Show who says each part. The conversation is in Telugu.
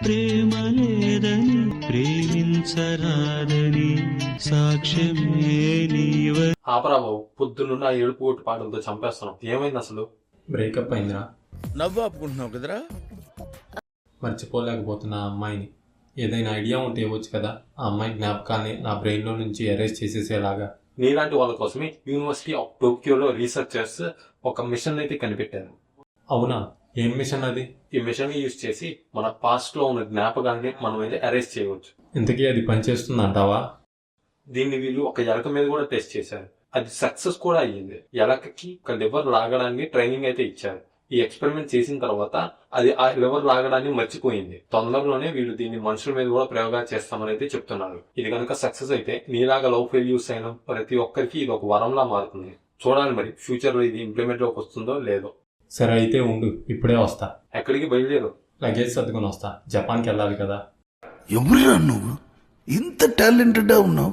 Speaker 1: ప్రేమ లేదని ప్రేమించరాదని సాక్ష్యమే నీవ.
Speaker 2: ఆపరా బాబు, పొద్దున్న ఏడుపు కొట్టి పాటలతో చంపేస్తున్నాం. ఏమైంది అసలు?
Speaker 3: బ్రేకప్ అయిందిరా.
Speaker 4: నవ్వు ఆపుకుంటున్నావు కదరా.
Speaker 3: మర్చిపోలేకపోతున్నా ఆ అమ్మాయిని. ఏదైనా ఐడియా ఉంటే ఇవ్వచ్చు కదా, ఆ అమ్మాయి జ్ఞాపకాన్ని నా బ్రెయిన్లో నుంచి ఎరేజ్ చేసేసేలాగా.
Speaker 2: నీలాంటి వాళ్ళ కోసమే యూనివర్సిటీ ఆఫ్ టోక్యోలో రీసెర్చర్స్ ఒక మిషన్ అయితే కనిపెట్టారు.
Speaker 3: అవునా? ఏం మిషన్ అది?
Speaker 2: ఈ మిషన్ యూజ్ చేసి మన పాస్ట్ లో ఉన్న జ్ఞాపకాన్ని మనం అయితే అరేంజ్ చేయవచ్చు.
Speaker 3: ఇంతకీ అది పనిచేస్తుంది అంటావా?
Speaker 2: దీన్ని వీళ్ళు ఒక ఎలక మీద కూడా టెస్ట్ చేశారు. అది సక్సెస్ కూడా అయ్యింది. ఎలకకి ఒక లివర్ లాగడానికి ట్రైనింగ్ అయితే ఇచ్చారు. ఈ ఎక్స్పెరిమెంట్ చేసిన తర్వాత అది ఆ లివర్ లాగడాన్ని మర్చిపోయింది. తొందరలోనే వీళ్ళు దీన్ని మనుషుల మీద కూడా ప్రయోగాలు చేస్తామని అయితే చెప్తున్నారు. ఇది కనుక సక్సెస్ అయితే నీలాగా లవ్ ఫెయిల్యూర్స్ అయిన ప్రతి ఒక్కరికి ఇది ఒక వరంలా మారుతుంది. చూడాలి మరి ఫ్యూచర్ లో ఇది ఇంప్లిమెంట్ లోకి వస్తుందో లేదో.
Speaker 3: సరే అయితే ఉండు, ఇప్పుడే వస్తా.
Speaker 2: ఎక్కడికి బయలుదేరు?
Speaker 3: లగేజ్ సర్దుకొని వస్తా, జపాన్కి వెళ్ళాలి కదా.
Speaker 4: ఎవరురా నువ్వు? ఇంత టాలెంటెడ్ ఉన్నావు?